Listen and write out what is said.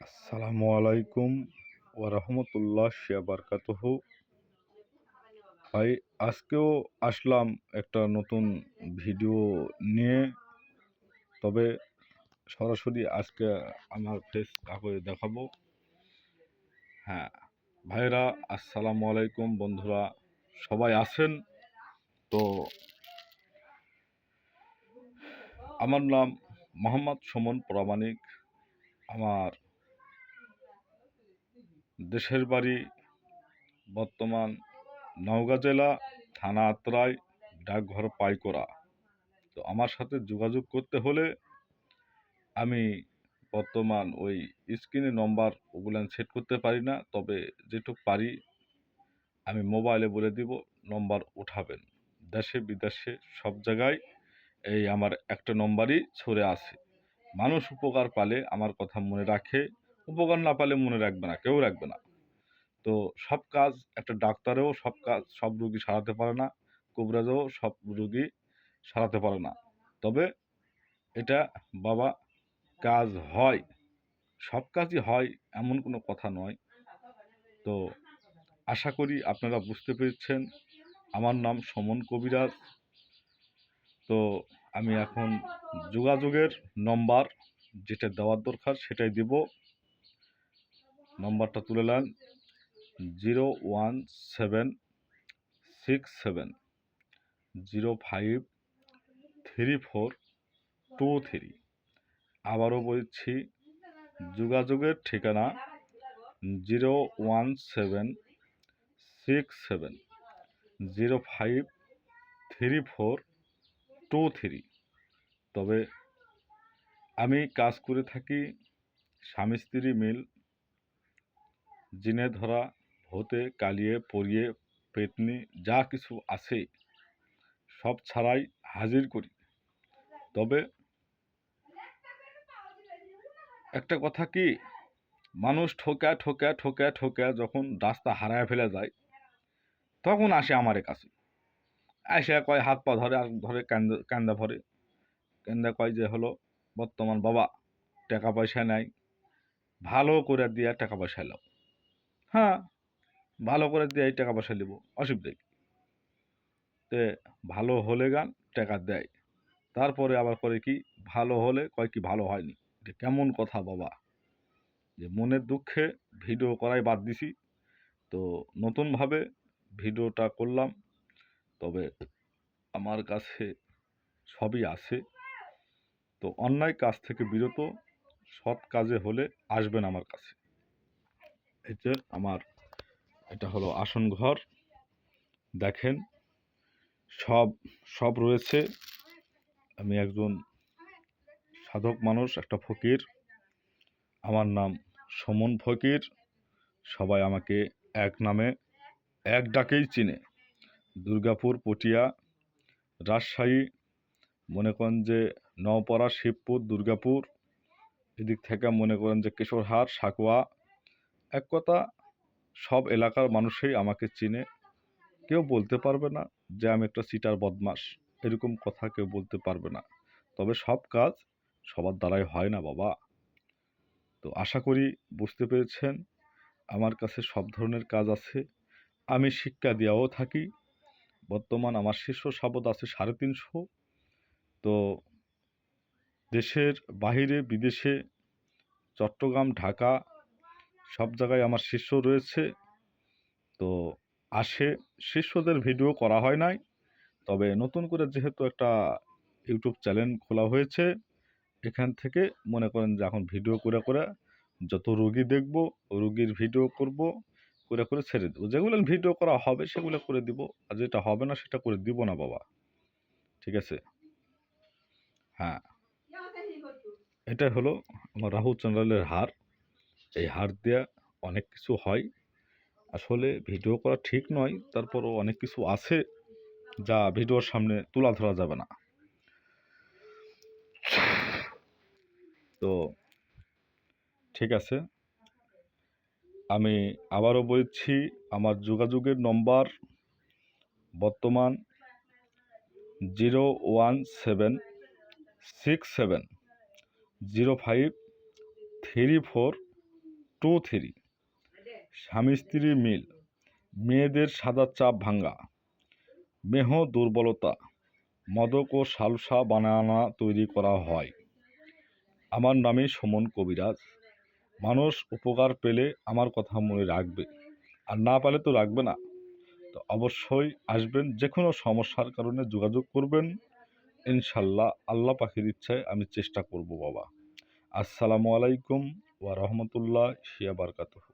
আসসালামু আলাইকুম ওয়া রাহমাতুল্লাহি ওয়া বারাকাতুহু। ভাই, আজকেও আসলাম একটা নতুন ভিডিও নিয়ে। তবে সরাসরি আজকে আমার ফেস কাউকে দেখাবো। হ্যাঁ ভাইরা, আসসালামু আলাইকুম। বন্ধুরা সবাই আছেন তো? আমার নাম মোহাম্মদ সুমন প্রামাণিক। আমার দেশের বাড়ি বর্তমান নওগাঁ জেলা, থানা আত্রাই, ডাকঘর পাইকরা। তো আমার সাথে যোগাযোগ করতে হলে আমি বর্তমান ওই স্ক্রিনে নম্বর ওগুলান সেট করতে পারি না, তবে যেটুক পারি আমি মোবাইলে বলে দিব, নম্বর উঠাবেন। দেশে বিদেশে সব জায়গায় এই আমার একটা নম্বরই ছড়ে আছে। মানুষ উপকার পালে আমার কথা মনে রাখে, উপকার না পালে মনে রাখবে না, কেউ রাখবে না। তো সব কাজ একটা ডাক্তারেও সব কাজ সব রুগী সারাতে পারে না, কবিরাজও সব রুগী সারাতে পারে না। তবে এটা বাবা কাজ হয়, সব কাজই হয় এমন কোনো কথা নয়। তো আশা করি আপনারা বুঝতে পেরেছেন। আমার নাম সমন কবিরাজ। তো আমি এখন যোগাযোগের নম্বর যেটা দেওয়ার দরকার সেটাই দিব। নম্বরটা তুলে নেন 01767053423। আবারও বলছি, যোগাযোগের ঠিকানা 01767053423। তবে আমি কাজ করে থাকি স্বামী স্ত্রী মিল, জিনে ধরা, ভূতে কালিয়ে পরিয়ে পেতনি যা কিছু আছে সব ছাড়াই হাজির করি। তবে একটা কথা কি, মানুষ ঠোকা ঠোকা ঠোকা ঠোকা যখন রাস্তা হারায় ফেলে যায় তখন আসে আমার কাছে, এসে কয় হাত পা ধরে, আর ধরে কান্দা ভরে, কান্দা কয় যে হলো বর্তমান বাবা টাকা পয়সা নাই, ভালো করে দিয়ে টাকা পয়সা লাও। হ্যাঁ, ভালো করে দিয়ে এই টাকা পয়সা নেব, অসুবিধা কি? তে ভালো হলে গান টাকা দেয়, তারপরে আবার করে কি ভালো হলে কয় কি ভালো হয়নি। এটা কেমন কথা বাবা? যে মনের দুঃখে ভিডিও করাই বাদ দিছি, তো নতুনভাবে ভিডিওটা করলাম। তবে আমার কাছে সবই আছে। তো অন্যায় কাজ থেকে বিরত, সৎ কাজে হলে আসবেন আমার কাছে। এই যে আমার এটা হলো আসন ঘর, দেখেন সব সব রয়েছে। আমি একজন সাধক মানুষ, একটা ফকির। আমার নাম সমন ফকির। সবাই আমাকে এক নামে এক ডাকেই চিনে। দুর্গাপুর, পটিয়া, রাজশাহী, মনে করেন যে নওপাড়া, শিবপুর, দুর্গাপুর, এদিক থেকে মনে করেন যে কিশোরহাট, সাকুয়া, এক কথা সব এলাকার মানুষই আমাকে চিনে। কেউ বলতে পারবে না যে আমি একটা চিটার বদমাস, এরকম কথা কেউ বলতে পারবে না। তবে সব কাজ সবার দ্বারাই হয় না বাবা। তো আশা করি বুঝতে পেরেছেন। আমার কাছে সব ধরনের কাজ আছে, আমি শিক্ষা দিয়েও থাকি। বর্তমান আমার শিষ্য সাবদ আছে 350। তো দেশের বাহিরে বিদেশে, চট্টগ্রাম, ঢাকা, সব জায়গায় আমার শিষ্য রয়েছে। তো আসে, শিষ্যদের ভিডিও করা হয় নাই, তবে নতুন করে যেহেতু একটা ইউটিউব চ্যানেল খোলা হয়েছে, এখান থেকে মনে করেন যে এখন ভিডিও করে করে যত রুগী দেখব, রুগীর ভিডিও করব, করে করে ছেড়ে দেবো। যেগুলো ভিডিও করা হবে সেগুলো করে দিব, আর যেটা হবে না সেটা করে দিব না বাবা। ঠিক আছে? হ্যাঁ, এটা হলো আমার রাহু চ্যানেলের হার। এই হার দেওয়া অনেক কিছু হয়, আসলে ভিডিও করা ঠিক নয়, তারপরও অনেক কিছু আছে যা ভিডিওর সামনে তুলা ধরা যাবে না। তো ঠিক আছে, আমি আবারও বলছি, আমার যোগাযোগের নম্বর বর্তমান 01767053423। 3423। স্বামী স্ত্রীর মিল, মেয়েদের সাদা চাপ ভাঙ্গা, মেহ দুর্বলতা, মদক ও সালসা বানানা তৈরি করা হয়। আমার নামই সুমন কবিরাজ। মানুষ উপকার পেলে আমার কথা মনে রাখবে, আর না পেলে তো রাখবে না। তো অবশ্যই আসবেন, যে কোনো সমস্যার কারণে যোগাযোগ করবেন। ইনশাল্লাহ আল্লাহ পাখির ইচ্ছায় আমি চেষ্টা করব বাবা। আসসালামু আলাইকুম ওয়া রাহমাতুল্লাহি ওয়া বারাকাতুহু।